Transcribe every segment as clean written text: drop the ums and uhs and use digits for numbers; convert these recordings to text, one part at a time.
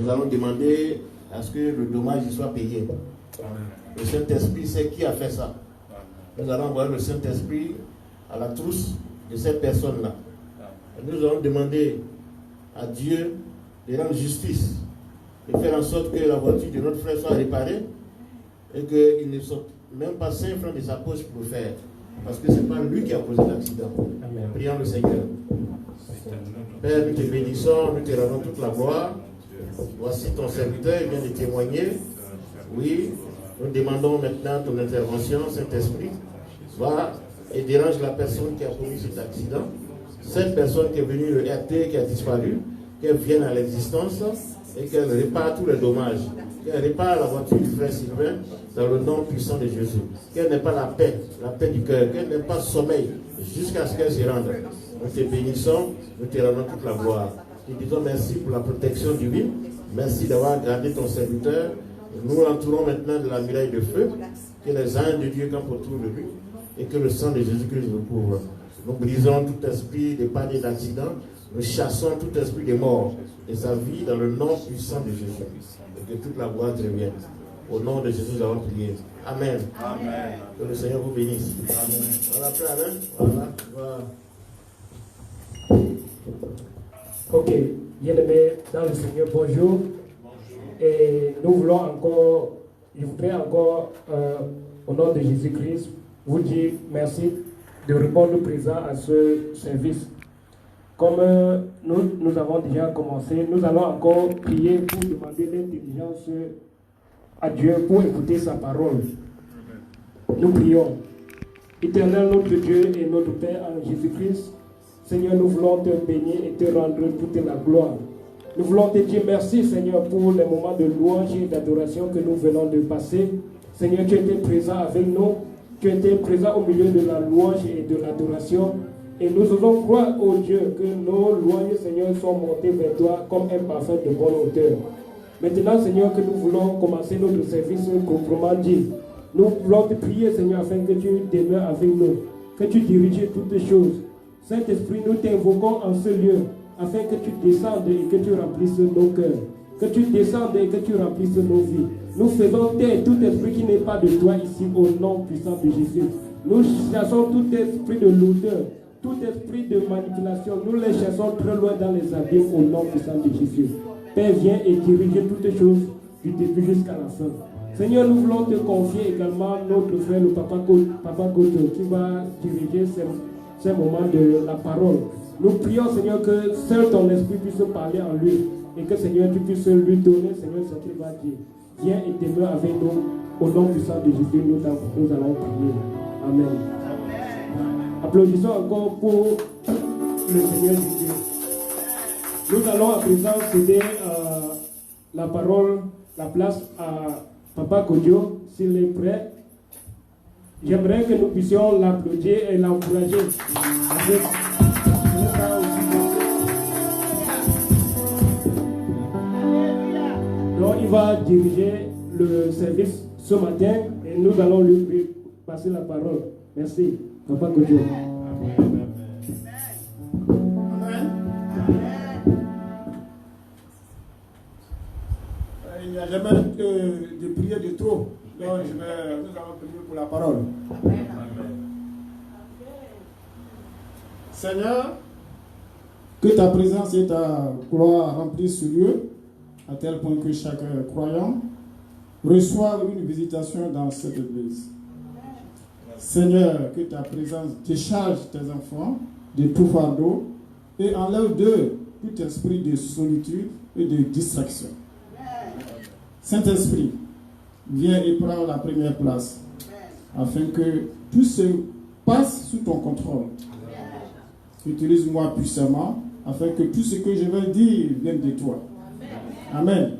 nous allons demander à ce que le dommage soit payé. Le Saint-Esprit sait qui a fait ça. Nous allons envoyer le Saint-Esprit à la trousse de cette personne-là. Nous allons demander à Dieu de rendre justice, de faire en sorte que la voiture de notre frère soit réparée et qu'il ne sorte même pas 5 francs de sa poche pour le faire. Parce que ce n'est pas lui qui a causé l'accident. Prions le Seigneur. Père, nous te bénissons, nous te rendons toute la gloire. Voici ton serviteur, il vient de témoigner. Oui, nous demandons maintenant ton intervention, Saint-Esprit. Va et dérange la personne qui a commis cet accident. Cette personne qui est venue le RT, qui a disparu, qu'elle vienne à l'existence et qu'elle répare tous les dommages. Qu'elle répare la voiture du frère Sylvain dans le nom puissant de Jésus. Qu'elle n'ait pas la paix du cœur, qu'elle n'ait pas sommeil jusqu'à ce qu'elle s'y rende. Nous te bénissons, nous te rendons toute la gloire. Nous te disons merci pour la protection divine. Merci d'avoir gardé ton serviteur. Nous l'entourons maintenant de la muraille de feu. Que les anges de Dieu campent autour de lui et que le sang de Jésus-Christ nous couvre. Nous brisons tout esprit de panne et d'accident. Nous chassons tout esprit de mort de sa vie dans le nom puissant de Jésus. Et que toute la gloire te revienne. Au nom de Jésus, nous avons prié. Amen. Amen. Que le Seigneur vous bénisse. Amen. Voilà, frère, hein? Voilà. Ok, bien-aimés dans le Seigneur, bonjour. Et nous voulons encore, je voudrais encore, au nom de Jésus-Christ, vous dire merci de répondre présent à ce service. Comme nous avons déjà commencé, nous allons encore prier pour demander l'intelligence à Dieu pour écouter sa parole. Nous prions. Éternel notre Dieu et notre Père en Jésus-Christ, Seigneur, nous voulons te bénir et te rendre toute la gloire. Nous voulons te dire merci, Seigneur, pour les moments de louange et d'adoration que nous venons de passer. Seigneur, tu étais présent avec nous. Tu étais présent au milieu de la louange et de l'adoration. Et nous osons croire, ô Dieu, que nos louanges, Seigneur, sont montées vers toi comme un parfum de bonne hauteur. Maintenant, Seigneur, que nous voulons commencer notre service proprement dit. Nous voulons te prier, Seigneur, afin que tu demeures avec nous, que tu diriges toutes choses. Saint-Esprit, nous t'invoquons en ce lieu, afin que tu descendes et que tu remplisses nos cœurs. Que tu descendes et que tu remplisses nos vies. Nous faisons taire tout esprit qui n'est pas de toi ici, au nom puissant de Jésus. Nous chassons tout esprit de lourdeur, tout esprit de manipulation. Nous les chassons très loin dans les abîmes, au nom puissant de Jésus. Père, viens et dirige toutes choses du début jusqu'à la fin. Seigneur, nous voulons te confier également notre frère, le Papa Goto, qui va diriger ces moments de la parole. Nous prions, Seigneur, que seul ton esprit puisse parler en lui et que, Seigneur, tu puisses lui donner, Seigneur, ce qu'il va dire. Viens et demeure avec nous. Au nom puissant de Jésus, nous allons prier. Amen. Applaudissons encore pour le Seigneur Jésus. Nous allons à présent céder la parole, la place à Papa Kodjo, s'il est prêt. J'aimerais que nous puissions l'applaudir et l'encourager. Donc, il va diriger le service ce matin et nous allons lui passer la parole. Merci, Papa Kodjo. Amen. Il n'y a jamais de prière de trop. Donc, nous allons prier pour la parole. Amen. Seigneur, que ta présence et ta gloire remplissent ce lieu, à tel point que chaque croyant reçoive une visitation dans cette église. Seigneur, que ta présence décharge tes enfants de tout fardeau et enlève d'eux tout esprit de solitude et de distraction. Saint-Esprit, viens et prends la première place afin que tout se passe sous ton contrôle. Utilise-moi puissamment afin que tout ce que je vais dire vienne de toi. Amen.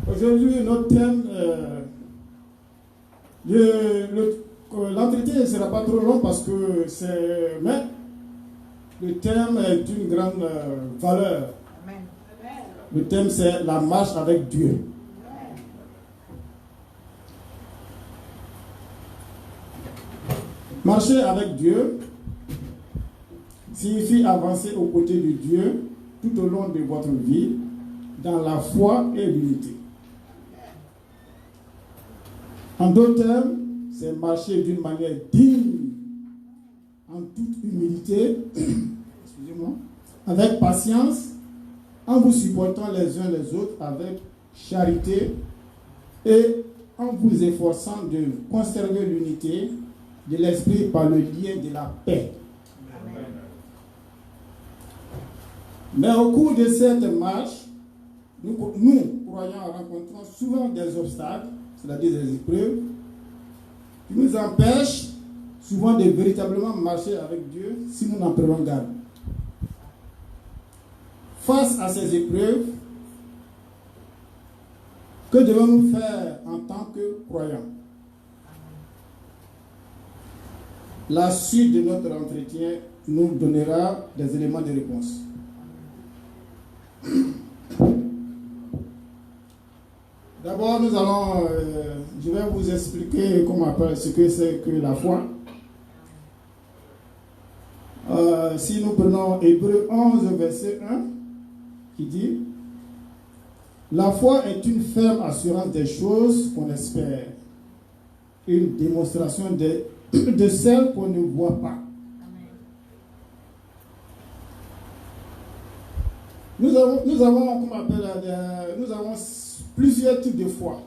Aujourd'hui, notre thème, l'entretien ne sera pas trop long parce que mais le thème est d'une grande valeur. Amen. Le thème, c'est la marche avec Dieu. Marcher avec Dieu, signifie avancer aux côtés de Dieu tout au long de votre vie, dans la foi et l'unité. En d'autres termes, c'est marcher d'une manière digne, en toute humilité, excusez-moi, avec patience, en vous supportant les uns les autres avec charité et en vous efforçant de conserver l'unité de l'esprit par le lien de la paix. Amen. Mais au cours de cette marche, nous croyants, rencontrons souvent des obstacles, c'est-à-dire des épreuves, qui nous empêchent souvent de véritablement marcher avec Dieu si nous n'en prenons garde. Face à ces épreuves, que devons-nous faire en tant que croyants? La suite de notre entretien nous donnera des éléments de réponse. D'abord, je vais vous expliquer ce que c'est que la foi. Si nous prenons Hébreux 11, verset 1, qui dit: la foi est une ferme assurance des choses qu'on espère, une démonstration de celles qu'on ne voit pas. Nous avons plusieurs types de foi.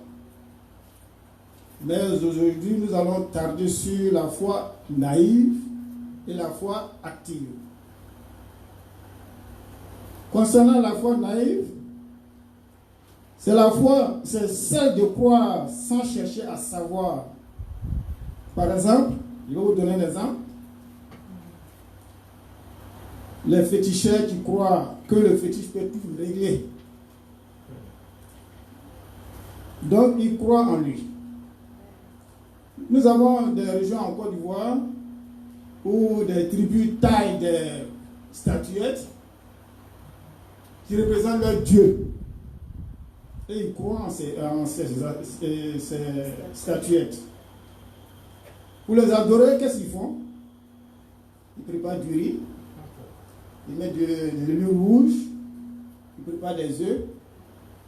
Mais aujourd'hui, nous allons tarder sur la foi naïve et la foi active. Concernant la foi naïve, c'est celle de croire sans chercher à savoir. Par exemple, je vais vous donner un exemple. Les féticheurs qui croient que le fétiche peut tout régler. Donc, ils croient en lui. Nous avons des régions en Côte d'Ivoire où des tribus taillent des statuettes qui représentent leur Dieu. Et ils croient en ces statuettes. Pour les adorer, qu'est-ce qu'ils font? Ils préparent du riz, ils mettent de l'huile rouge, ils préparent des œufs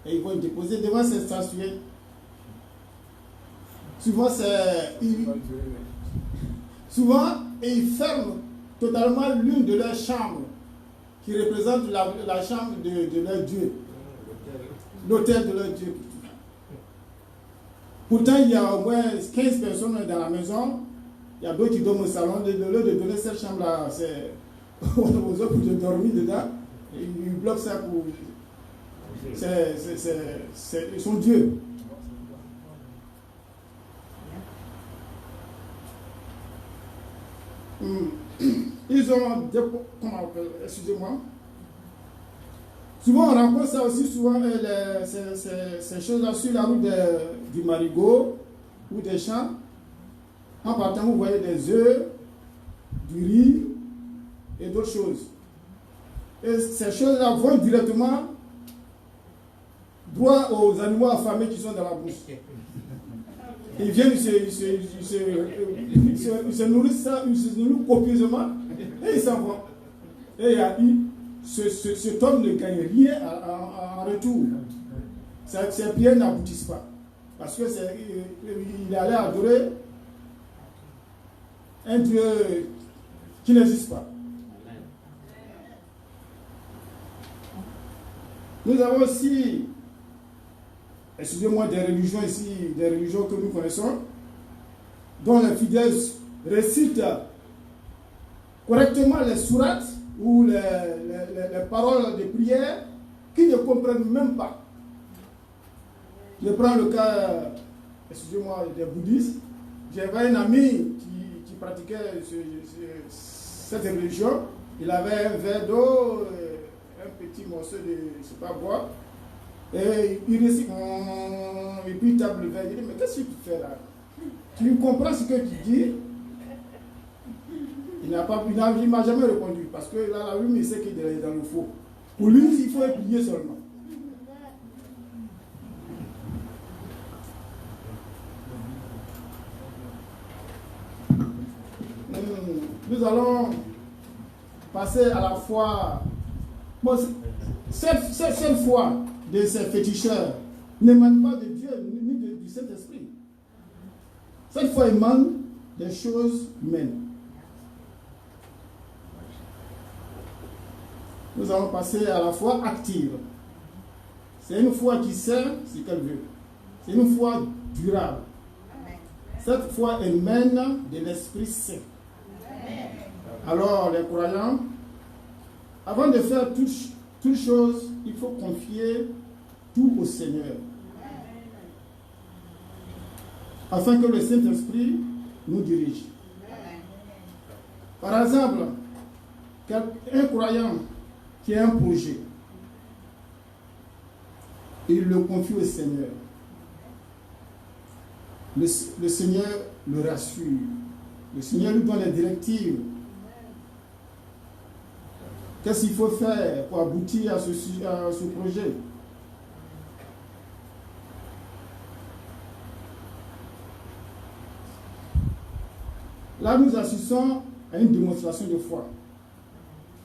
et ils vont les déposer devant ces statuettes. Souvent, ils ferment totalement l'une de leurs chambres qui représente la chambre de leur Dieu, l'autel de leur Dieu. Pourtant, il y a au moins 15 personnes dans la maison. Il y a d'autres qui dorment au salon. Au lieu de donner cette chambre-là aux autres pour dormir dedans, ils bloquent ça pour... C'est son Dieu. Ils ont... Excusez-moi. Souvent, on rencontre ça aussi, ces choses-là sur la route du Marigot ou des champs. En partant, vous voyez des œufs, du riz et d'autres choses. Et ces choses-là vont directement droit aux animaux affamés qui sont dans la bouche. Ils viennent, ils se nourrissent copieusement et ils s'en vont. Et cet homme ne gagne rien en retour. Ses prières n'aboutissent pas. Parce que il est allé adorer un Dieu qui n'existe pas. Nous avons aussi, excusez-moi, des religions ici, des religions que nous connaissons, dont les fidèles récitent correctement les sourates ou les paroles de prière qu'ils ne comprennent même pas. Je prends le cas, excusez-moi, des bouddhistes. J'avais un ami qui pratiquait cette religion. Il avait un verre d'eau, un petit morceau de, je ne sais pas boire, et il récite, et puis il tape le verre. Il dit, mais qu'est-ce que tu fais là? Tu comprends ce que tu dis? Il ne m'a jamais répondu, parce que là, lui, il sait qu'il est dans le faux. Pour lui, il faut prier seulement. Nous allons passer passer à la foi. Bon, cette foi de ces féticheurs n'émane pas de Dieu ni du Saint-Esprit. Cette foi émane des choses humaines. Nous allons passer à la foi active. C'est une foi qui sait ce qu'elle veut. C'est une foi durable. Cette foi émane de l'Esprit Saint. Alors, les croyants, avant de faire toutes choses, il faut confier tout au Seigneur. Afin que le Saint-Esprit nous dirige. Par exemple, un croyant qui a un projet, il le confie au Seigneur. Le Seigneur le rassure. Le Seigneur lui donne les directives. Qu'est-ce qu'il faut faire pour aboutir à ce projet? Là, nous assistons à une démonstration de foi.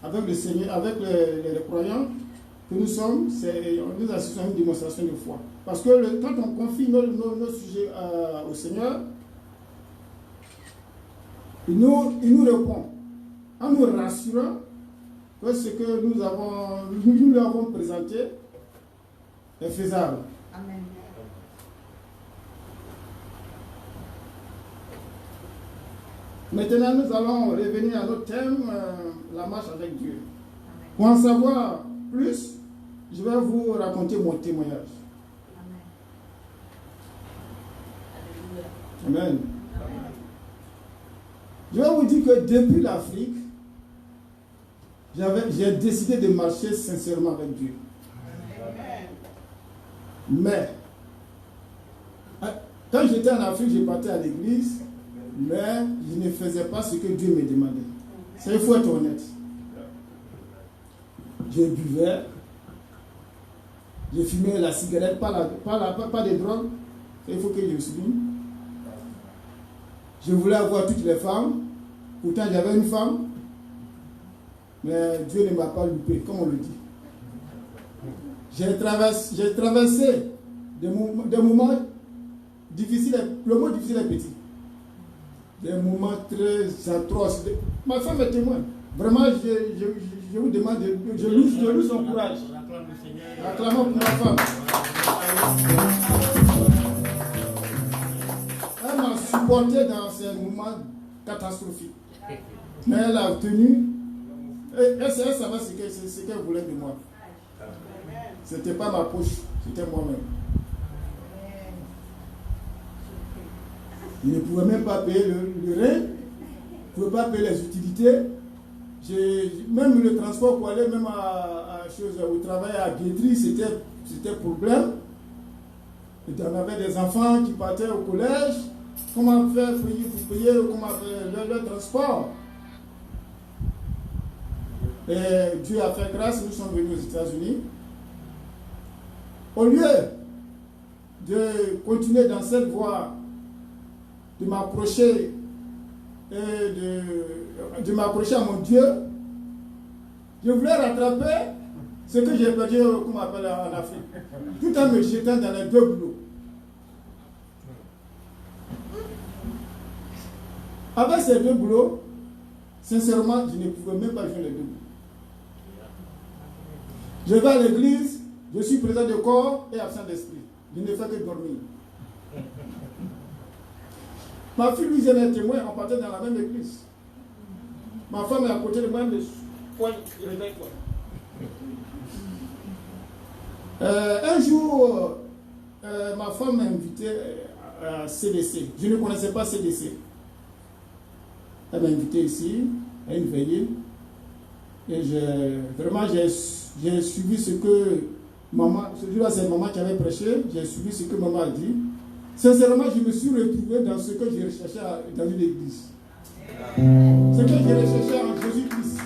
Avec le Seigneur, avec les croyants que nous sommes, nous assistons à une démonstration de foi. Parce que quand on confie nos sujets au Seigneur, il nous répond en nous rassurant que ce que nous lui avons présenté est faisable. Amen. Maintenant, nous allons revenir à notre thème, la marche avec Dieu. Pour en savoir plus, je vais vous raconter mon témoignage. Amen. Je vais vous dire que depuis l'Afrique, j'ai décidé de marcher sincèrement avec Dieu. Mais, quand j'étais en Afrique, je partais à l'église, mais je ne faisais pas ce que Dieu me demandait. Ça, il faut être honnête. Je buvais, je fumais la cigarette, pas de drogue. Il faut que je souligne. Je voulais avoir toutes les femmes. Pourtant, j'avais une femme. Mais Dieu ne m'a pas loupé, comme on le dit. J'ai traversé des moments difficiles. Le mot difficile est petit. Des moments très atroces. Ma femme est témoin. Vraiment, je vous demande, je loue son courage. Acclamons pour ma femme. Elle m'a supporté dans ces moments catastrophiques. Mais elle a tenu. Elle savait ce qu'elle voulait de moi. Ce n'était pas ma poche, c'était moi-même. Il ne pouvait même pas payer le rein, il ne pouvait pas payer les utilités. Même le transport pour aller même au travail à Guédry, c'était problème. Et on avait des enfants qui partaient au collège. Comment faire pour payer leur transport? Et Dieu a fait grâce, nous sommes venus aux États-Unis. Au lieu de continuer dans cette voie, de m'approcher à mon Dieu, je voulais rattraper ce que j'ai perdu, comme on appelle en Afrique, tout en me jetant dans les deux boulots. Avec ces deux boulots, sincèrement, je ne pouvais même pas jouer les deux boulots. Je vais à l'église, je suis présent de corps et absent d'esprit. Je ne fais que dormir. Ma fille Louise est témoin, on partait dans la même église. Ma femme est à côté de moi, mais réveille-toi. Un jour, ma femme m'a invité à CDC. Je ne connaissais pas CDC. Elle m'a invité ici à une veillée. Et j'ai suivi ce que maman, celui-là c'est maman qui avait prêché, j'ai suivi ce que maman a dit. Sincèrement, je me suis retrouvé dans ce que j'ai recherché dans une église. Ce que j'ai recherché en Jésus-Christ.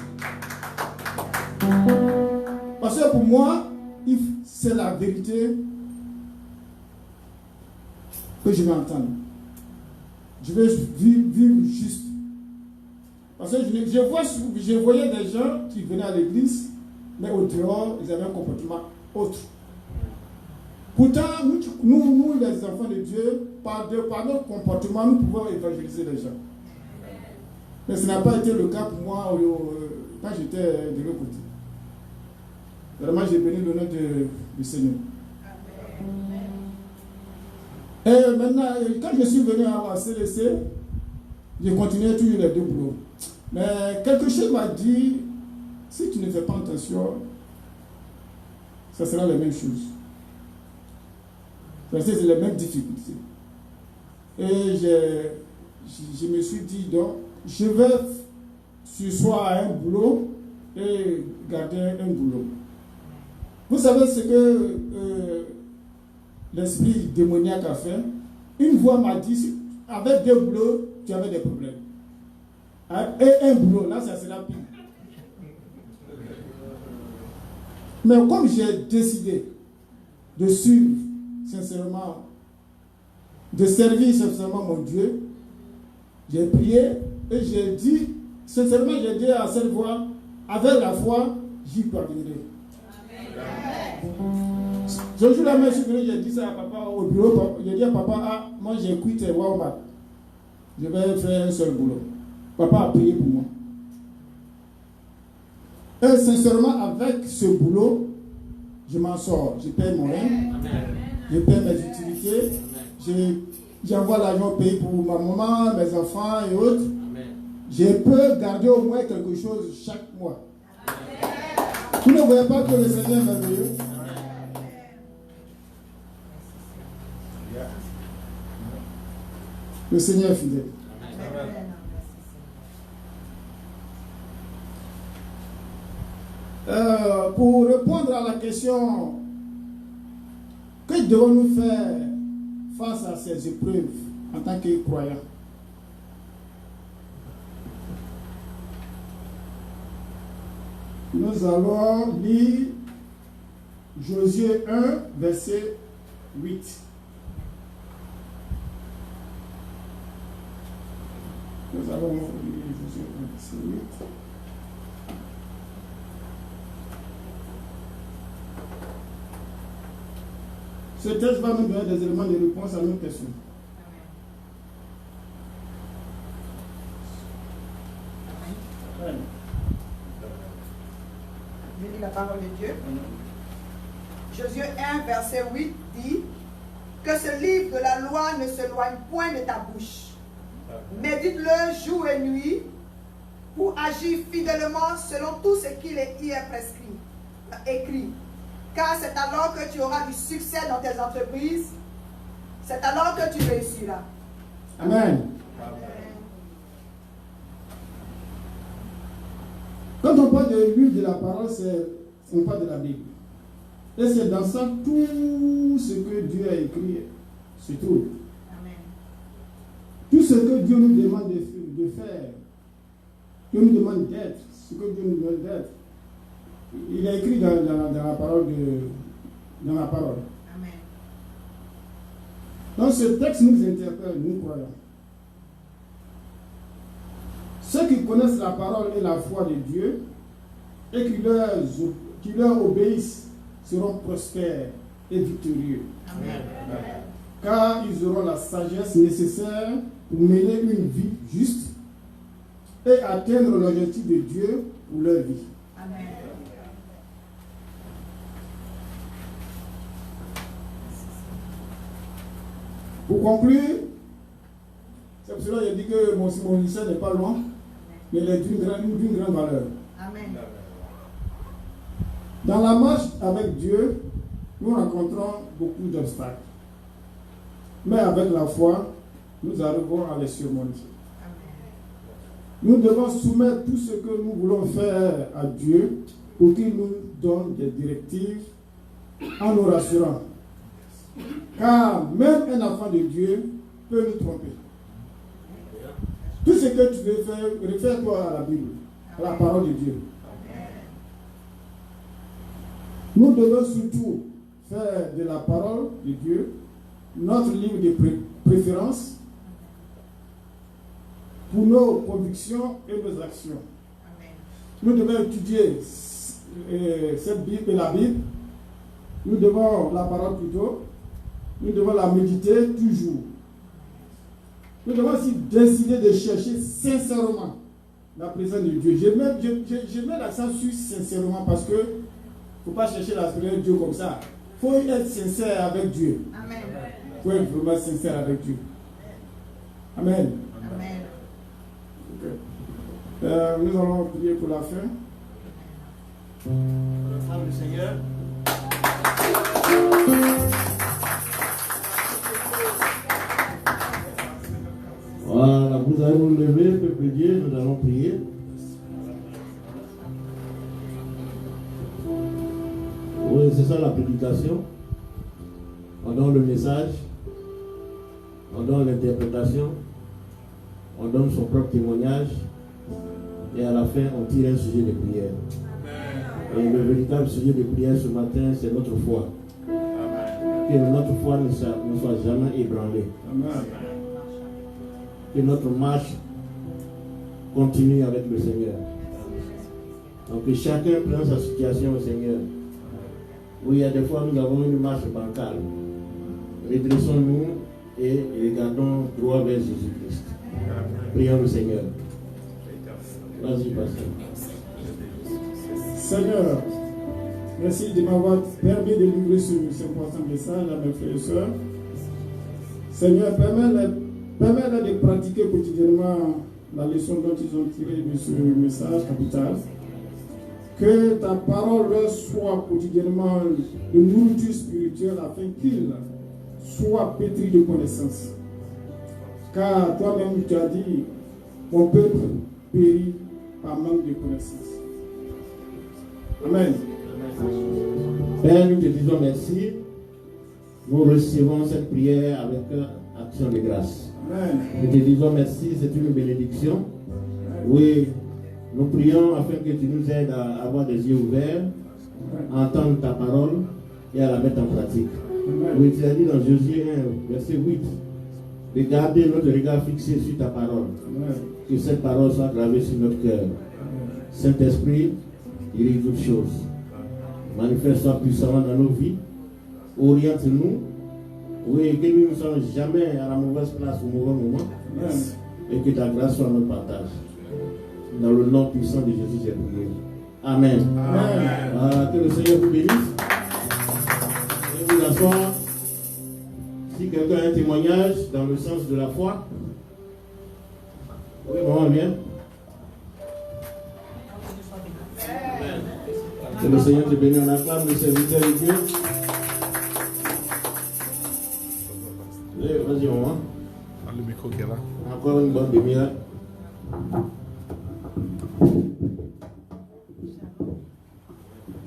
Parce que pour moi, c'est la vérité que je vais entendre. Je vais vivre juste. Parce que je voyais des gens qui venaient à l'église, mais au dehors, ils avaient un comportement autre. Pourtant, nous les enfants de Dieu, par notre comportement, nous pouvons évangéliser les gens. Mais ce n'a pas été le cas pour moi quand j'étais de l'autre côté. Vraiment, j'ai béni le nom du Seigneur. Et maintenant, quand je suis venu à CDC, j'ai continué toujours les deux boulots. Mais quelque chose m'a dit, si tu ne fais pas attention, ça sera la même chose. C'est les mêmes difficultés. Et je me suis dit, donc, je vais sursoir à un boulot et garder un boulot. Vous savez ce que l'esprit démoniaque a fait? Une voix m'a dit, avec deux boulots, tu avais des problèmes. Et un boulot, là, ça sera pire. Mais comme j'ai décidé de suivre sincèrement, de servir sincèrement mon Dieu, j'ai prié et j'ai dit, sincèrement, j'ai dit à cette voix, avec la foi, j'y parviendrai. Ce jour-là, j'ai dit ça à papa au bureau. J'ai dit à papa, moi j'ai quitté Walmart. Je vais faire un seul boulot. Papa a prié pour moi. Et sincèrement, avec ce boulot, je m'en sors. Je paye mon rent, je paye mes utilités, j'envoie l'argent au pays pour ma maman, mes enfants et autres. Je peux garder au moins quelque chose chaque mois. Vous ne voyez pas que le Seigneur est merveilleux? Le Seigneur est fidèle. Pour répondre à la question, que devons-nous faire face à ces épreuves en tant que croyants? Nous allons lire Josué 1, verset 8. Nous allons lire Josué 1, verset 8. Ce texte va nous donner des éléments de réponse à nos questions. Amen. Je lis la parole de Dieu. Josué 1, verset 8 dit que ce livre de la loi ne s'éloigne point de ta bouche. Médite-le jour et nuit pour agir fidèlement selon tout ce qu'il y est écrit. Car c'est alors que tu auras du succès dans tes entreprises. C'est alors que tu réussiras. Amen. Quand on parle de l'huile de la parole, on parle de la Bible. Et c'est dans ça tout ce que Dieu a écrit se trouve. Amen. Tout ce que Dieu nous demande de faire, Dieu nous demande d'être, ce que Dieu nous demande d'être, il est écrit dans la parole. Amen. Donc ce texte nous interpelle, nous croyons. Ceux qui connaissent la parole et la foi de Dieu et qui leur obéissent seront prospères et victorieux. Amen. Car ils auront la sagesse nécessaire pour mener une vie juste et atteindre l'objectif de Dieu pour leur vie. Amen. Pour conclure, c'est pour cela que j'ai dit que mon lycée n'est pas loin, mais il est d'une grande valeur. Amen. Dans la marche avec Dieu, nous rencontrons beaucoup d'obstacles. Mais avec la foi, nous arrivons à les surmonter. Nous devons soumettre tout ce que nous voulons faire à Dieu pour qu'il nous donne des directives en nous rassurant. Car même un enfant de Dieu peut nous tromper. Tout ce que tu veux faire, réfère-toi à la Bible, à la parole de Dieu. Nous devons surtout faire de la parole de Dieu notre livre de préférence pour nos convictions et nos actions. Nous devons étudier cette Bible et la Bible. Nous devons, la parole plutôt, nous devons la méditer toujours. Nous devons aussi décider de chercher sincèrement la présence de Dieu. Je mets l'accent sur sincèrement parce que il ne faut pas chercher la présence de Dieu comme ça. Il faut être sincère avec Dieu. Amen. Il faut être vraiment sincère avec Dieu. Amen. Amen. Okay. Nous allons prier pour la fin. La femme du Seigneur. Voilà, vous allez vous lever, peuple de Dieu, nous allons prier. Oui, c'est ça la prédication. On donne le message, on donne l'interprétation, on donne son propre témoignage, et à la fin, on tire un sujet de prière. Et le véritable sujet de prière ce matin, c'est notre foi. Que notre foi ne soit jamais ébranlée. Que notre marche continue avec le Seigneur. Donc que chacun prenne sa situation au Seigneur. Oui, il y a des fois nous avons une marche bancale. Redressons-nous et regardons droit vers Jésus-Christ. Prions le Seigneur. Vas-y, pasteur. Seigneur, merci de m'avoir permis de livrer ce important message à mes frères et sœurs. Seigneur, permets-leur de pratiquer quotidiennement la leçon dont ils ont tiré de ce message capital. Que ta parole leur soit quotidiennement de nourriture spirituelle afin qu'ils soient pétris de connaissances. Car toi-même tu as dit, mon peuple périt par manque de connaissances. Amen. Père, nous te disons merci. Nous recevons cette prière avec action de grâce. Amen. Nous te disons merci, c'est une bénédiction. Oui, nous prions afin que tu nous aides à avoir des yeux ouverts, à entendre ta parole et à la mettre en pratique. Amen. Oui, tu as dit dans Josué 1, verset 8, de garder notre regard fixé sur ta parole. Amen. Que cette parole soit gravée sur notre cœur. Saint-Esprit, dirige toutes choses. Manifeste-toi puissamment dans nos vies. Oriente-nous. Oui, que nous ne soyons jamais à la mauvaise place au mauvais moment. Amen. Et que ta grâce soit notre partage. Dans le nom puissant de Jésus, j'ai prié. Amen. Amen. Voilà, que le Seigneur vous bénisse. Et vous asseoir. Si quelqu'un a un témoignage dans le sens de la foi. Oui, maman, viens. Que le Seigneur te bénisse. On acclame le serviteur de Dieu. Vas-y, maman. Le micro qui est là. Encore une bonne demi-heure.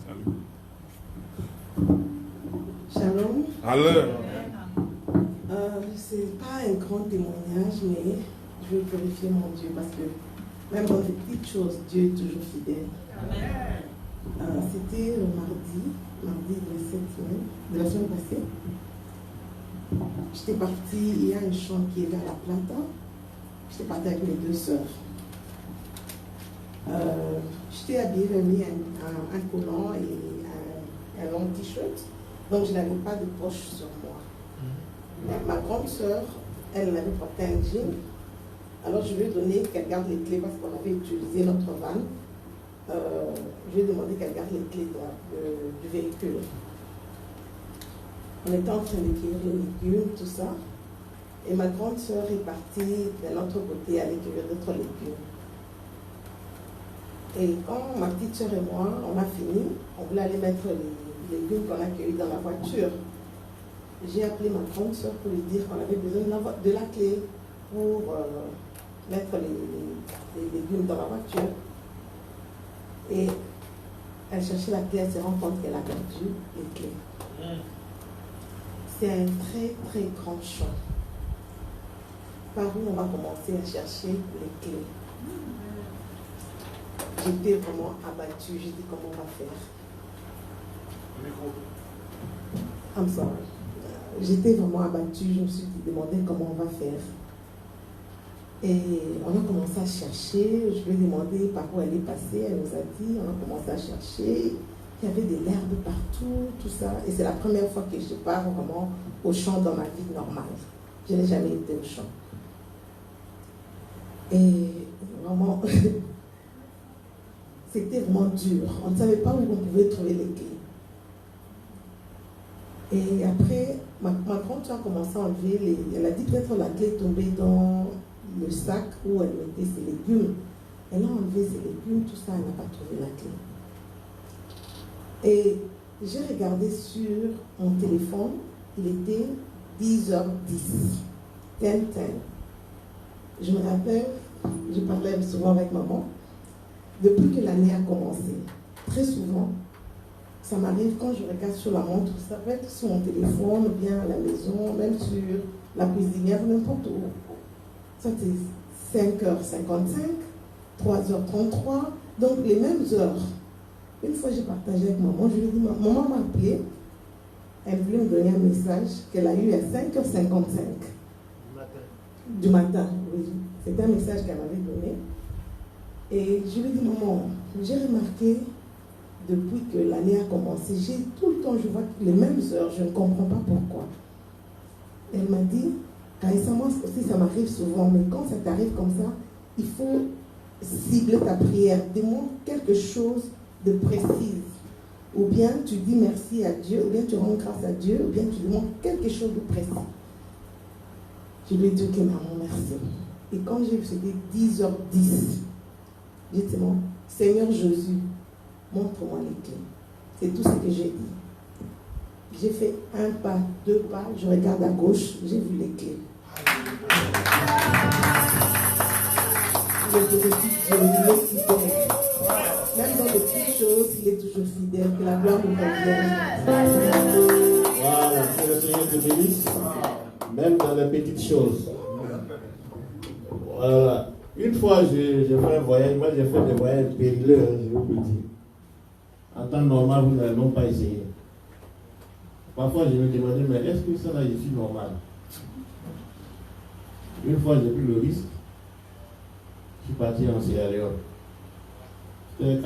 Salut. Shalom. Alors, C'est pas un grand témoignage, mais je veux glorifier mon Dieu parce que même dans les petites choses, Dieu est toujours fidèle. C'était mardi de la semaine passée. J'étais partie, il y a un champ qui est vers la Plata. J'étais partie avec mes deux sœurs. J'étais habillée, j'avais mis un collant et un long t-shirt. Donc je n'avais pas de poche sur moi. Ma grande sœur, elle avait porté un jean. Alors je lui ai donné qu'elle garde les clés parce qu'on avait utilisé notre van. Je lui ai demandé qu'elle garde les clés du véhicule. On était en train de cueillir les légumes, tout ça. Et ma grande sœur est partie de l'autre côté aller cueillir d'autres légumes. Et quand ma petite sœur et moi, on a fini, on voulait aller mettre les légumes qu'on a cueillis dans la voiture. J'ai appelé ma grande sœur pour lui dire qu'on avait besoin de la clé pour mettre les légumes dans la voiture. Et elle cherchait la clé, elle s'est rendue compte qu'elle a perdu les clés. C'est un très très grand champ. Par où on va commencer à chercher les clés. J'étais vraiment abattue, j'ai dit comment on va faire. I'm sorry. J'étais vraiment abattue, je me suis demandé comment on va faire. Et on a commencé à chercher, je lui ai demandé par où elle est passée, elle nous a dit, on a commencé à chercher, il y avait de l'herbe partout, tout ça. Et c'est la première fois que je pars vraiment au champ dans ma vie normale. Je n'ai jamais été au champ. Et vraiment, c'était vraiment dur. On ne savait pas où on pouvait trouver les clés. Et après, ma grande soeur a commencé à enlever les... Elle a dit peut-être la clé est tombée dans le sac où elle mettait ses légumes. Elle a enlevé ses légumes, tout ça, elle n'a pas trouvé la clé. Et j'ai regardé sur mon téléphone, il était 10h10. 10. Je me rappelle, je parlais souvent avec maman, depuis que l'année a commencé, très souvent, ça m'arrive quand je regarde sur la montre, ça peut être sur mon téléphone, ou bien à la maison, même sur la cuisinière, n'importe où. Ça c'est 5h55, 3h33, donc les mêmes heures. Une fois j'ai partagé avec maman, je lui ai dit, maman m'a appelé, elle voulait me donner un message qu'elle a eu à 5h55 du matin. Oui. C'était un message qu'elle m'avait donné. Et je lui ai dit, maman, j'ai remarqué depuis que l'année a commencé, tout le temps je vois les mêmes heures, je ne comprends pas pourquoi. Elle m'a dit, moi aussi ça m'arrive souvent, mais quand ça t'arrive comme ça, il faut cibler ta prière, demande quelque chose de précis. Ou bien tu dis merci à Dieu, ou bien tu rends grâce à Dieu, ou bien tu demandes quelque chose de précis. Je lui ai dit, ok maman, merci. Et quand j'ai vu, c'était 10h10, j'ai dit, mon Seigneur Jésus, montre-moi les clés. C'est tout ce que j'ai dit. J'ai fait un pas, 2 pas, je regarde à gauche, j'ai vu les clés. Il est fidèle. Même dans les petites choses, il est toujours fidèle. Que la gloire nous revienne. Voilà, que le Seigneur te bénisse. Même dans les petites choses. Voilà. Une fois, j'ai fait un voyage. Moi, j'ai fait des voyages périlleux, je vous le dis. En temps normal, vous n'avez même pas essayé. Parfois, je me demandais, mais est-ce que ça là, je suis normal? Une fois, j'ai pris le risque. Je suis parti en Sierra Leone. C'était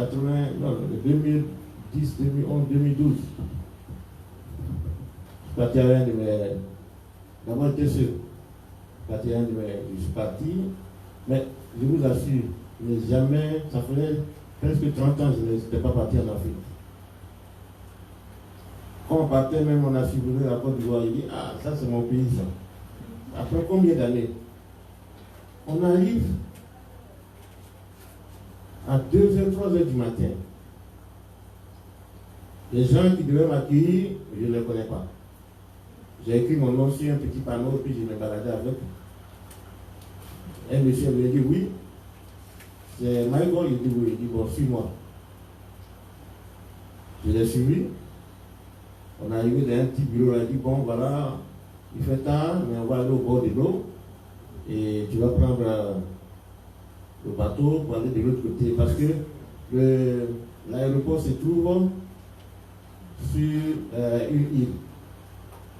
2010, 2011, 2012. Je suis parti avec un de mes... D'abord, j'étais seul. Je suis parti, mais je vous assure, jamais, ça faisait presque 30 ans que je n'étais pas parti en Afrique. Quand on partait, même on a suivi la Côte d'Ivoire, il dit, ah, ça c'est mon pays, ça. Après combien d'années? On arrive à 2h, 3h du matin. Les gens qui devaient m'accueillir, je ne les connais pas. J'ai écrit mon nom sur un petit panneau, puis je me baladais avec. Un monsieur me dit oui. C'est Michael, il dit oui. Il dit bon, suis-moi. Je l'ai suivi. On est arrivé dans un petit bureau, on a dit bon, voilà, il fait tard, mais on va aller au bord de l'eau. Et tu vas prendre le bateau pour aller de l'autre côté. Parce que l'aéroport se trouve sur une île.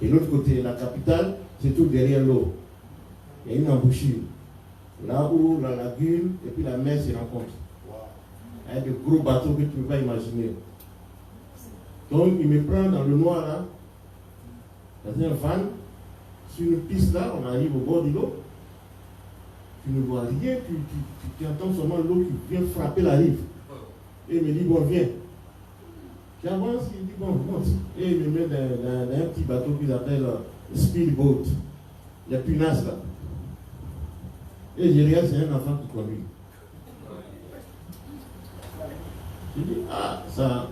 Et l'autre côté, la capitale, se trouve derrière l'eau. Il y a une embouchure. Là où la lagune et puis la mer se rencontrent. Avec de gros bateaux que tu ne peux pas imaginer. Donc il me prend dans le noir là, dans un van, sur une piste là, on arrive au bord de l'eau. Tu ne vois rien, tu entends seulement l'eau qui vient frapper la rive. Et il me dit, bon, viens. J'avance, il dit, bon, monte. Et il me met dans un petit bateau qu'ils appellent speedboat. Les punasses là. Et je regarde, c'est un enfant qui conduit. Je dis, ah, ça.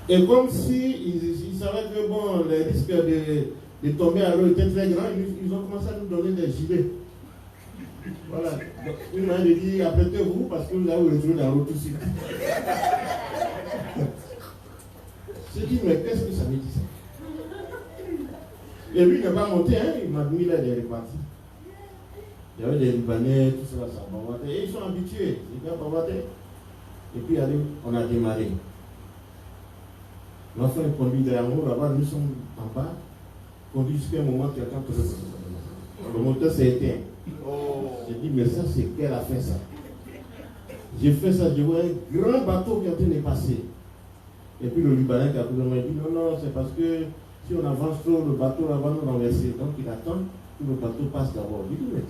Et comme si ils savaient que bon, les risques de tomber à l'eau étaient très grands, ils ont commencé à nous donner des gilets. Voilà. Donc, une m'a dit, apprêtez-vous parce que vous allez vous retrouver dans l'eau tout de suite. Je dis, mais qu'est-ce que ça veut dire ça? Et lui, il n'est pas monté, hein, il m'a mis là, il est reparti. Il y avait des Libanais, tout cela, ça bavatait. Et ils sont habitués, ils viennent bavater. Et puis, allez, on a démarré. L'enfant est conduit derrière nous, là-bas, nous sommes en bas. Conduit jusqu'à un moment, quelqu'un. Le moteur s'est éteint. J'ai dit, mais ça, c'est qu'elle a fait ça. J'ai fait ça, je vois un grand bateau qui est en train de passer. Et puis le Libanais qui a dit, non, c'est parce que si on avance trop, le bateau là va nous renverser. Donc il attend que le bateau passe d'abord. Je dis, mais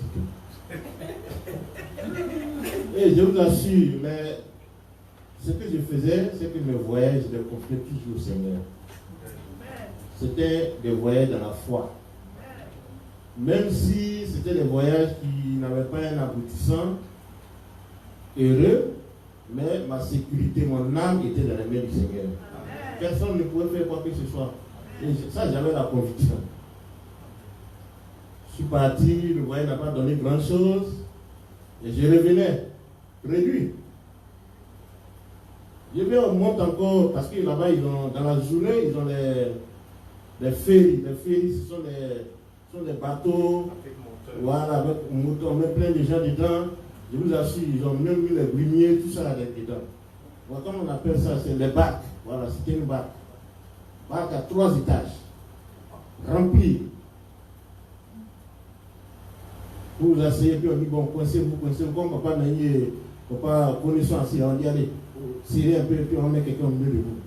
et je vous assure, mais ce que je faisais, c'est que mes voyages, je les confiais toujours au Seigneur. C'était des voyages dans la foi. Même si c'était des voyages qui n'avaient pas un aboutissant heureux, mais ma sécurité, mon âme était dans les mains du Seigneur. Personne ne pouvait faire quoi que ce soit. Et ça, j'avais la conviction. Je suis parti, le voyage n'a pas donné grand-chose, et je revenais, réduit. Je vais, on monte encore, parce que là-bas, dans la journée, ils ont les ferries. Les ferries, ce sont des bateaux, voilà, avec un moteur, on met plein de gens dedans. Je vous assure, ils ont même mis les lumières, tout ça dedans. Voilà, comment on appelle ça, c'est les barques. Voilà, c'était une barque. Barque à 3 étages, remplie. Vous vous asseyez, puis on dit, bon, coincez-vous, comme papa n'a eu, papa connaissance, on dit, allez, serrez un peu, puis on met quelqu'un au milieu de vous.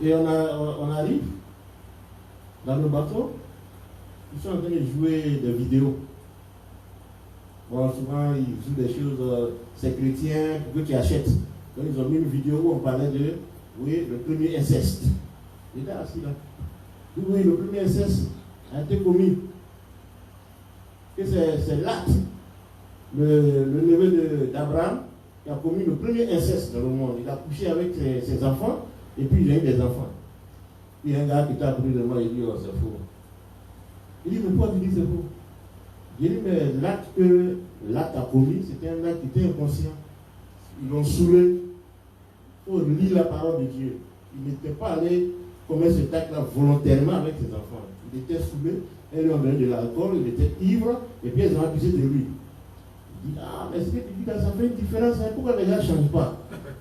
Et on arrive dans le bateau, ils sont en train de jouer des vidéos. Bon, souvent, ils jouent des choses, c'est chrétien, eux qui achètent. Donc, ils ont mis une vidéo où on parlait de, oui, le premier inceste. J'étais assis là. Oui, le premier inceste a été commis. Et c'est Lot, le neveu d'Abraham, qui a commis le premier inceste dans le monde. Il a couché avec ses enfants, et puis il a eu des enfants. Puis un gars qui était appris de moi, il dit, oh, c'est faux. Il dit, mais pourquoi tu dis c'est faux? J'ai dit, mais l'acte que Lot a commis, c'était un acte qui était inconscient. Ils l'ont saoulé. Il faut lire la parole de Dieu. Il n'était pas allé commettre cet acte-là volontairement avec ses enfants. Il était saoulé, elles lui ont donné de l'alcool, il était ivre, et puis elles ont abusé de lui. Il dit, ah, mais ce que tu dis là, ça fait une différence, hein? Pourquoi les gars ne changent pas?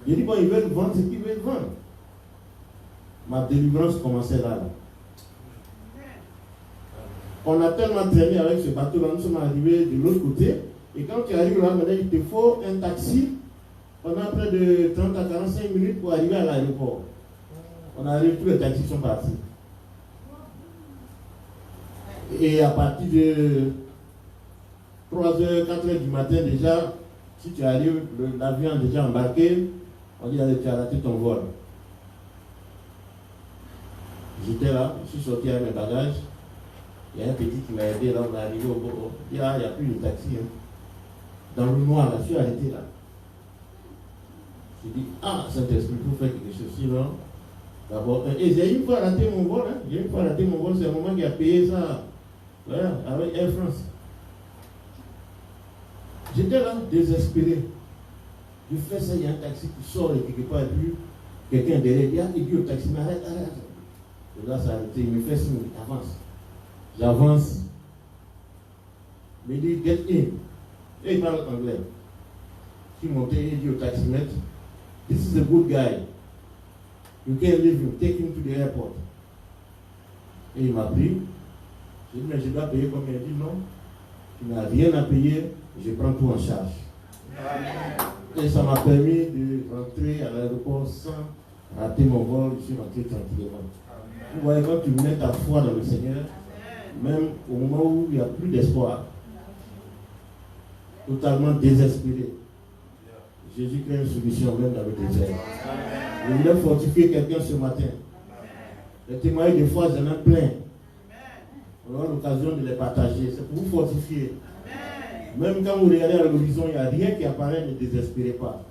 J'ai dit, bon, ils veulent vendre ce qu'ils veulent vendre. Ma délivrance commençait là. On a tellement traîné avec ce bateau-là, nous sommes arrivés de l'autre côté, et quand tu arrives là, maintenant, il te faut un taxi pendant près de 30 à 45 minutes pour arriver à l'aéroport. On arrive, tous les taxis sont partis. Et à partir de 3h, 4h du matin déjà, si tu arrives, l'avion est déjà embarqué, on dit, allez, tu as raté ton vol. J'étais là, je suis sorti avec mes bagages. Il y a un petit qui m'a aidé, là, on est arrivé au bord. Il dit, ah, il n'y a plus de taxi. Hein. Dans le noir, là, je suis arrêté là. Je dis, ah, Saint-Esprit, pour faire quelque chose, sinon. D'abord, et j'ai une fois raté mon vol, hein. J'ai une fois raté mon vol, c'est le moment qui a payé ça. Voilà, avec Air France. J'étais là, désespéré. Je fais ça, il y a un taxi qui sort et quelque part, et puis quelqu'un derrière, il dit au taxi, mais arrête. Et là, ça a arrêté, il me fait signe, avance. J'avance. Il me dit, get in. Et il parle anglais. Je suis monté, il dit au taximètre, this is a good guy. You can leave him, take him to the airport. Et il m'a pris. J'ai dit, mais je dois payer combien? Il dit, non, tu n'as rien à payer, je prends tout en charge. Et ça m'a permis de rentrer à l'aéroport sans rater mon vol, je suis rentré tranquillement. Vous voyez, quand tu mets ta foi dans le Seigneur, même au moment où il n'y a plus d'espoir, totalement désespéré, Jésus crée une solution même dans le désert. Je voulais fortifier quelqu'un ce matin. Les témoignages de foi, j'en ai plein. On aura l'occasion de les partager. C'est pour vous fortifier. Même quand vous regardez à l'horizon, il n'y a rien qui apparaît, ne désespérez pas.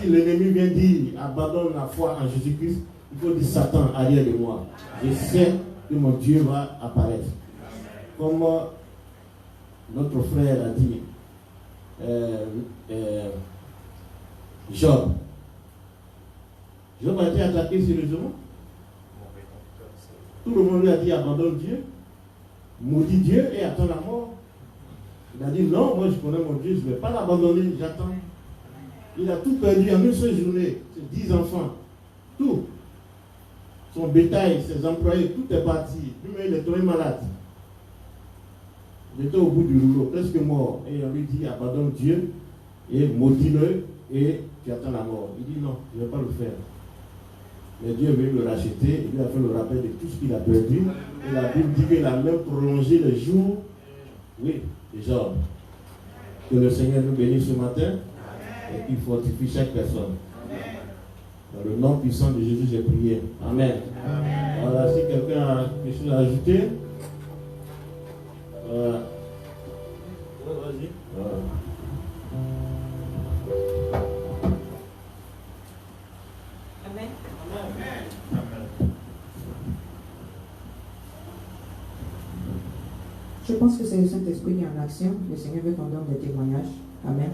Si l'ennemi vient dire abandonne la foi en Jésus-Christ, il faut dire Satan, arrière de moi. Je sais que mon Dieu va apparaître. Comme notre frère a dit, Job. Job a été attaqué sérieusement. Tout le monde lui a dit abandonne Dieu, maudit Dieu et attends la mort. Il a dit non, moi je connais mon Dieu, je ne vais pas l'abandonner, j'attends. Il a tout perdu en une seule journée, ses 10 enfants, tout. Son bétail, ses employés, tout est parti. Lui-même il est tombé malade. J'étais au bout du rouleau, presque mort. Et on lui dit, abandonne Dieu et maudis-le et tu attends la mort. Il dit non, je ne vais pas le faire. Mais Dieu veut le racheter, il lui a fait le rappel de tout ce qu'il a perdu. Et la Bible dit qu'il a même prolongé les jours, oui, de Job. Que le Seigneur nous bénisse ce matin et qu'il fortifie chaque personne. Dans le nom puissant de Jésus, j'ai prié. Amen. Voilà, si quelqu'un a quelque chose à ajouter, vas-y. Amen. Je pense que c'est le Saint-Esprit qui est en action. Le Seigneur veut qu'on donne des témoignages. Amen.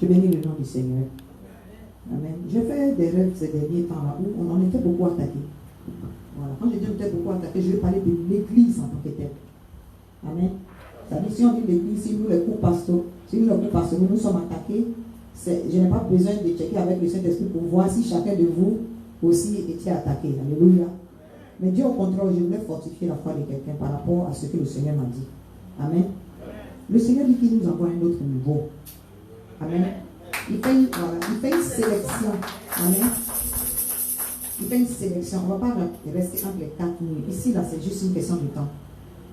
Je bénis le nom du Seigneur. Amen. J'ai fait des rêves ces derniers temps-là où on en était beaucoup attaqués. Voilà. Quand je dis on était beaucoup attaqués, je vais parler de l'Église en tant que telle. Amen. C'est-à-dire, si on dit l'Église, si nous les coups pastoraux, nous sommes attaqués, je n'ai pas besoin de checker avec le Saint-Esprit pour voir si chacun de vous aussi était attaqué. Alléluia. Mais Dieu, au contraire, je voulais fortifier la foi de quelqu'un par rapport à ce que le Seigneur m'a dit. Amen. Le Seigneur dit qu'il nous envoie un autre niveau. Amen. Il fait une sélection. Amen. Il fait une sélection. On ne va pas rester entre les 4 nuits. Ici, là, c'est juste une question de temps.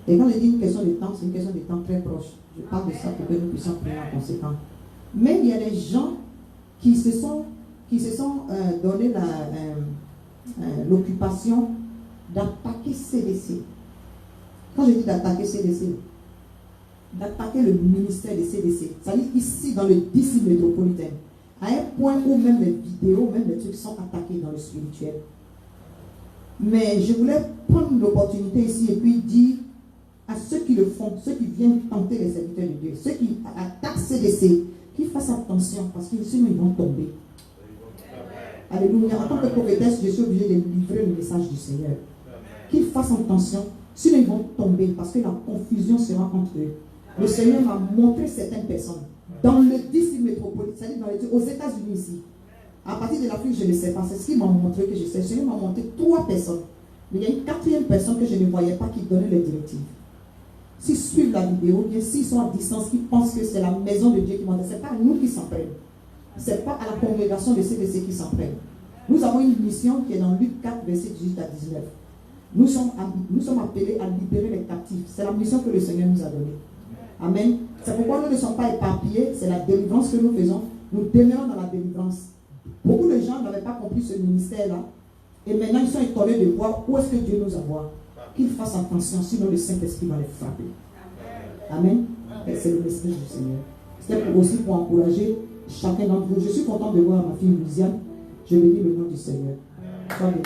Et quand je dis une question de temps, c'est une question de temps très proche. Je parle de ça pour que nous puissions prier en conséquence. Mais il y a des gens qui se sont donné l'occupation d'attaquer CDC. Quand je dis d'attaquer CDC, d'attaquer le ministère de CDC, c'est-à-dire ici dans le district métropolitain, à un point où même les vidéos, même les trucs sont attaqués dans le spirituel. Mais je voulais prendre l'opportunité ici et puis dire à ceux qui le font, ceux qui viennent tenter les serviteurs de Dieu, ceux qui attaquent CDC, qu'ils fassent attention parce que sinon ils vont tomber. Alléluia. En tant que prophétesse, je suis obligé de livrer le message du Seigneur. Qu'ils fassent attention, sinon ils vont tomber parce que la confusion sera entre eux. Le Seigneur m'a montré certaines personnes dans le district métropolitain, c'est-à-dire aux États-Unis ici. À partir de l'Afrique, je ne sais pas. C'est ce qu'il m'a montré que je sais. Le Seigneur m'a montré 3 personnes. Mais il y a une 4e personne que je ne voyais pas qui donnait les directives. S'ils suivent la vidéo, bien s'ils sont à distance, qu'ils pensent que c'est la maison de Dieu qui monte, ce n'est pas nous qui s'en prennent. Ce n'est pas à la congrégation de CDC qui s'en prennent. Nous avons une mission qui est dans Luc 4, verset 18 à 19. Nous sommes appelés à libérer les captifs. C'est la mission que le Seigneur nous a donnée. Amen. C'est pourquoi nous ne sommes pas éparpillés. C'est la délivrance que nous faisons. Nous demeurons dans la délivrance. Beaucoup de gens n'avaient pas compris ce ministère-là. Et maintenant, ils sont étonnés de voir où est-ce que Dieu nous envoie. Qu'ils fassent attention, sinon le Saint-Esprit va les frapper. Amen. Et c'est le message du Seigneur. C'était aussi pour encourager chacun d'entre vous. Je suis content de voir ma fille Louisiane. Je bénis le nom du Seigneur. Sois béni.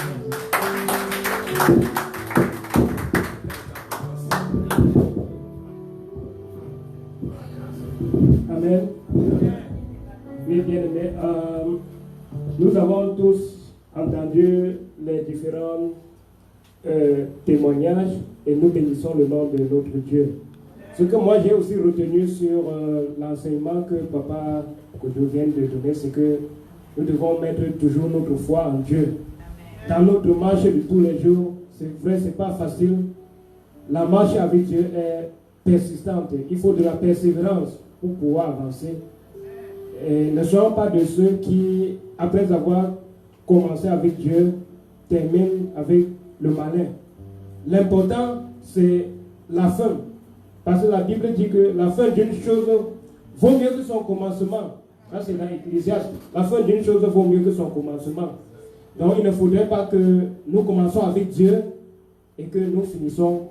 Amen. Oui, bien aimé. Nous avons tous entendu les différents témoignages et nous bénissons le nom de notre Dieu. Ce que moi j'ai aussi retenu sur l'enseignement que Papa Kojo vient de donner, c'est que nous devons mettre toujours notre foi en Dieu. Dans notre marche de tous les jours, c'est vrai, c'est pas facile. La marche avec Dieu est persistante. Il faut de la persévérance pour pouvoir avancer. Et ne soyons pas de ceux qui, après avoir commencé avec Dieu, terminent avec le malin. L'important, c'est la fin. Parce que la Bible dit que la fin d'une chose vaut mieux que son commencement. Ça, c'est dans l'Ecclésiaste. La fin d'une chose vaut mieux que son commencement. Donc, il ne faudrait pas que nous commençons avec Dieu et que nous finissons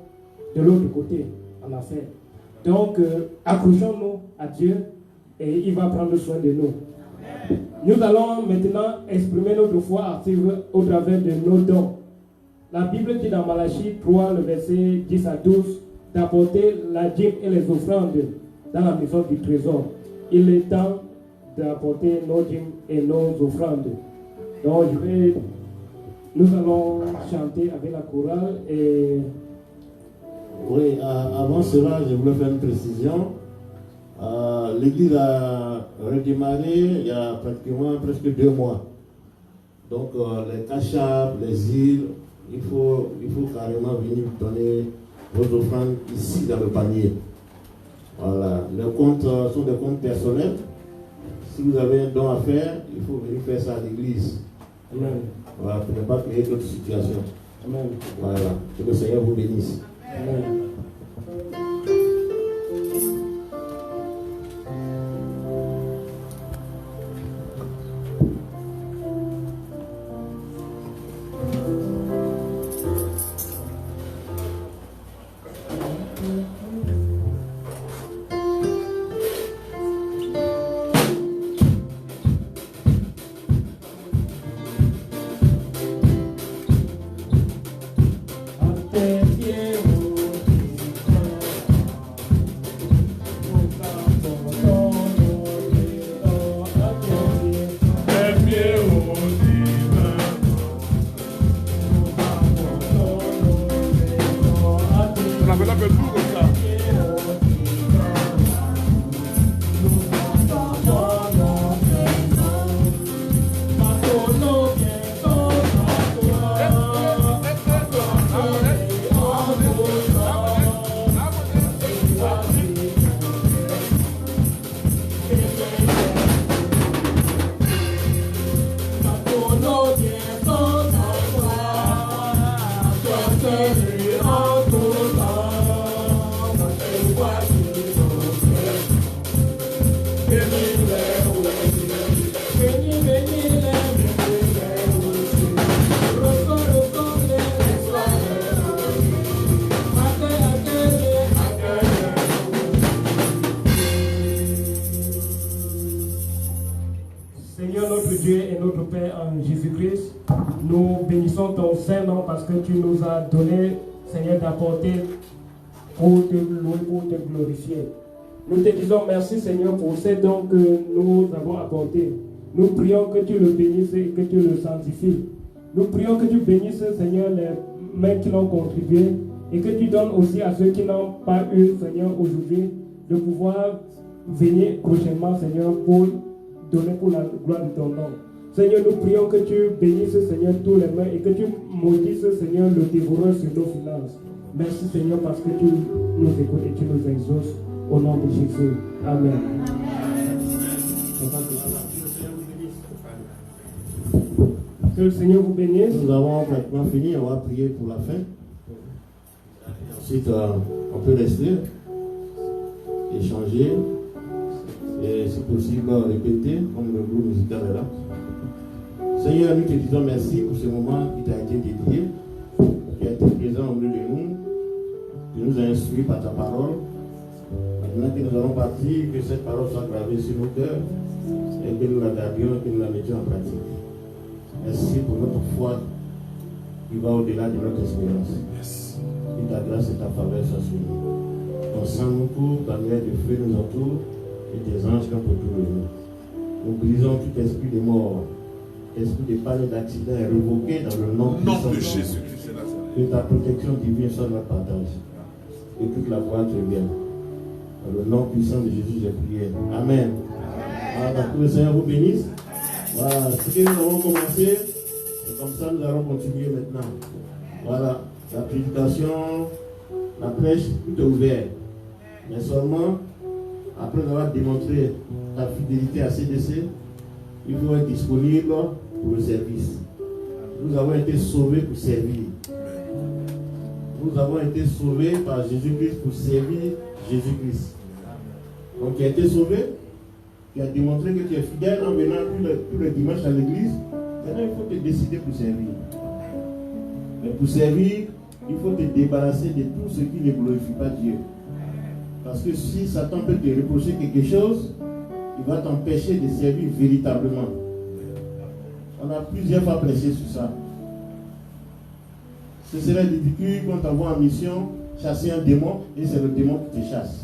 de l'autre côté en affaire. Donc, accrochons-nous à Dieu et il va prendre soin de nous. Nous allons maintenant exprimer notre foi active au travers de nos dons. La Bible dit dans Malachie 3, le verset 10 à 12, d'apporter la dîme et les offrandes dans la maison du trésor. Il est temps d'apporter nos dîmes et nos offrandes. Donc, nous allons chanter avec la chorale et... Oui, avant cela, je voulais faire une précision. L'église a redémarré il y a pratiquement presque 2 mois. Donc, les cachapes, les îles, il faut carrément venir donner vos offrandes ici dans le panier. Voilà, les comptes sont des comptes personnels. Si vous avez un don à faire, il faut venir faire ça à l'église. Amen. Voilà, pour ne pas créer d'autres situations. Amen. Voilà, que le Seigneur vous bénisse. Amen. Seigneur notre Dieu et notre Père en Jésus-Christ, nous bénissons ton Saint-Nom parce que tu nous as donné, Seigneur, d'apporter pour te louer, pour te glorifier. Nous te disons merci, Seigneur, pour ces dons que nous avons apportés. Nous prions que tu le bénisses et que tu le sanctifies. Nous prions que tu bénisses, Seigneur, les mains qui l'ont contribué et que tu donnes aussi à ceux qui n'ont pas eu, Seigneur, aujourd'hui, de pouvoir venir prochainement, Seigneur, pour donner pour la gloire de ton nom. Seigneur, nous prions que tu bénisses, Seigneur, tous les mains et que tu maudisses, Seigneur, le dévoreur sur nos finances. Merci, Seigneur, parce que tu nous écoutes et tu nous exauces. Au nom de Jésus. Amen. Que le Seigneur vous bénisse. Nous avons maintenant fini, on va prier pour la fin. Ensuite, on peut rester, échanger, et si possible, répéter, comme le groupe musical est là. Seigneur, nous te disons merci pour ce moment qui t'a été dédié, qui a été présent au milieu de nous, qui nous a instruits par ta parole. Maintenant que nous allons partir, que cette parole soit gravée sur nos cœurs et que nous la gardions, que nous la mettions en pratique. Merci pour notre foi qui va au-delà de notre espérance. Que ta grâce et ta faveur soient sur nous. Ton sang nous couvre, ta lumière de feu nous entoure et tes anges campent autour de nous. Nous brisons tout esprit de mort, esprit de panne et d'accident est révoqué dans le nom de Jésus-Christ. Que ta protection divine soit notre partage et toute la gloire te revienne. Dans le nom puissant de Jésus, j'ai prié. Amen. Voilà, que le Seigneur vous bénisse. Voilà, ce que nous avons commencé, et comme ça nous allons continuer maintenant. Voilà, la prédication, la prêche, tout est ouvert. Mais seulement, après avoir démontré ta fidélité à CDC, il faut être disponible pour le service. Nous avons été sauvés pour servir. Nous avons été sauvés par Jésus-Christ pour servir Jésus-Christ. Donc tu as été sauvé, tu as démontré que tu es fidèle en venant tous les dimanches à l'église. Maintenant il faut te décider pour servir. Mais pour servir, il faut te débarrasser de tout ce qui ne glorifie pas Dieu. Parce que si Satan peut te reprocher quelque chose, il va t'empêcher de servir véritablement. On a plusieurs fois prêché sur ça. Ce serait ridicule quand t'envoie en mission chasser un démon et c'est le démon qui te chasse.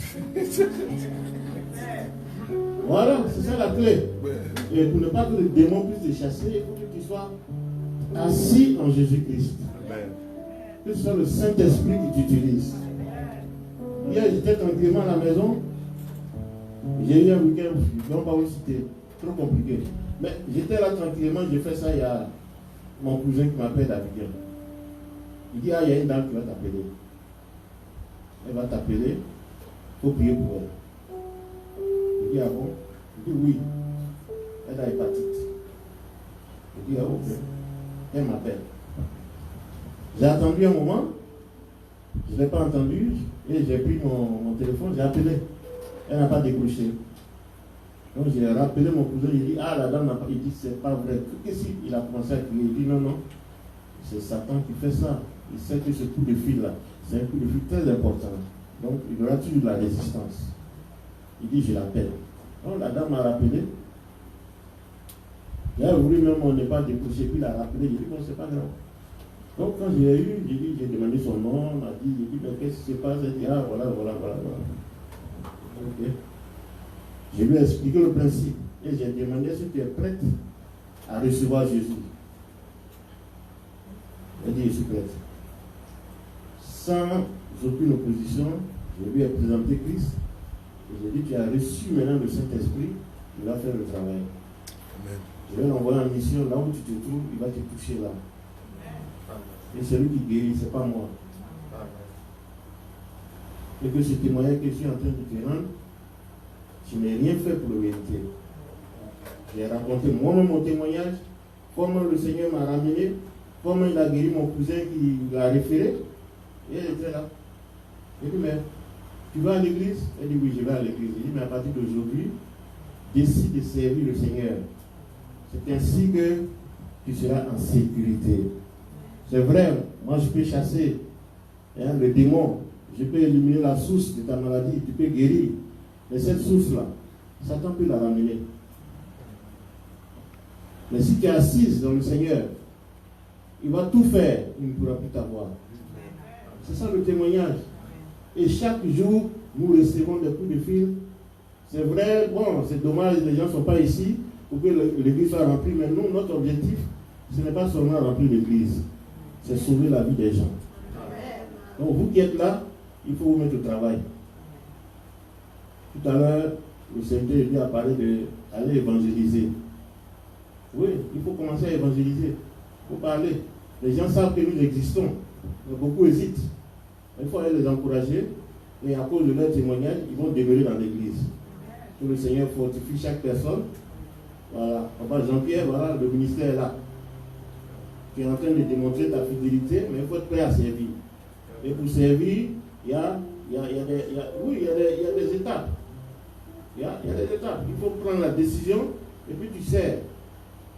Voilà, c'est ça la clé. Et pour ne pas que le démon puisse te chasser, il faut que tu sois assis en Jésus-Christ. Que ce soit le Saint-Esprit qui t'utilise. Hier, j'étais tranquillement à la maison. J'ai eu un week-end, je ne vais pas vous citer, trop compliqué. Mais j'étais là tranquillement, j'ai fait ça, il y a mon cousin qui m'appelle d'Abidjan. Il dit, ah, il y a une dame qui va t'appeler. elle va t'appeler, il faut prier pour elle. Je dis, ah bon? Je dis, oui, elle a hépatite. Je dis, ah ok, elle m'appelle. J'ai attendu un moment, je ne l'ai pas entendu, et j'ai pris mon téléphone, j'ai appelé. Elle n'a pas décroché. Donc j'ai rappelé mon cousin, il dit, ah la dame n'a pas, il dit, c'est pas vrai. Qu'est-ce qu'il a commencé à crier? Il dit, non, non, c'est Satan qui fait ça. Il sait que ce coup de fil là, c'est un coup de fil très important. Donc il aura toujours de la résistance. Il dit, je l'appelle. Donc la dame m'a rappelé. Il a voulu même, on n'est pas décroché, puis il a rappelé, il dit, bon, c'est pas grave. Donc quand j'ai eu, j'ai demandé son nom, on m'a dit, j'ai dit, mais qu'est-ce qui se passe? Elle dit, ah voilà. Ok. Je lui ai expliqué le principe et j'ai demandé si tu es prête à recevoir Jésus. Elle dit, je suis prête. Sans aucune opposition, je lui ai présenté Christ et j'ai dit, tu as reçu maintenant le Saint-Esprit, il va faire le travail. Amen. Je vais l'envoyer en mission là où tu te trouves, il va te toucher là. Et c'est lui qui guérit, ce n'est pas moi. Et que ce témoignage que je suis en train de te rendre, je n'ai rien fait pour le mériter. J'ai raconté moi-même mon témoignage, comment le Seigneur m'a ramené, comment il a guéri mon cousin qui l'a référé. Et elle était là. J'ai dit, mais tu vas à l'église? Elle dit, oui, je vais à l'église. J'ai dit, mais à partir d'aujourd'hui, décide de servir le Seigneur. C'est ainsi que tu seras en sécurité. C'est vrai, moi je peux chasser le démon, je peux éliminer la source de ta maladie, tu peux guérir. Mais cette source-là, Satan peut la ramener. Mais si tu es assise dans le Seigneur, il va tout faire, il ne pourra plus t'avoir. C'est ça le témoignage. Et chaque jour, nous recevons des coups de fil. C'est vrai, bon, c'est dommage, les gens ne sont pas ici pour que l'église soit remplie, mais nous, notre objectif, ce n'est pas seulement remplir l'église, c'est sauver la vie des gens. Donc vous qui êtes là, il faut vous mettre au travail. Tout à l'heure, le Seigneur a parlé d'aller évangéliser. Oui, il faut commencer à évangéliser. Il faut parler. Les gens savent que nous existons. Mais beaucoup hésitent. Il faut aller les encourager. Et à cause de leur témoignage, ils vont demeurer dans l'église. Que le Seigneur fortifie chaque personne. Voilà. Papa Jean-Pierre, voilà, le ministère est là. Tu es en train de démontrer ta fidélité, mais il faut être prêt à servir. Et pour servir, il y a des étapes. Il y a des étapes. Il faut prendre la décision et puis tu sers.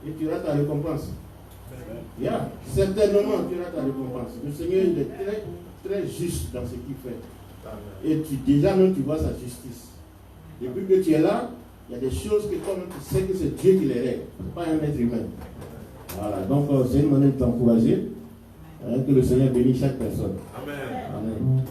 Et tu auras ta récompense. Certainement tu auras ta récompense. Le Seigneur il est très, très juste dans ce qu'il fait. Et déjà même tu vois sa justice. Depuis que tu es là, il y a des choses que toi-même tu sais que c'est Dieu qui les règle, pas un être humain. Voilà, donc c'est une manière de t'encourager. Que le Seigneur bénisse chaque personne. Amen. Amen.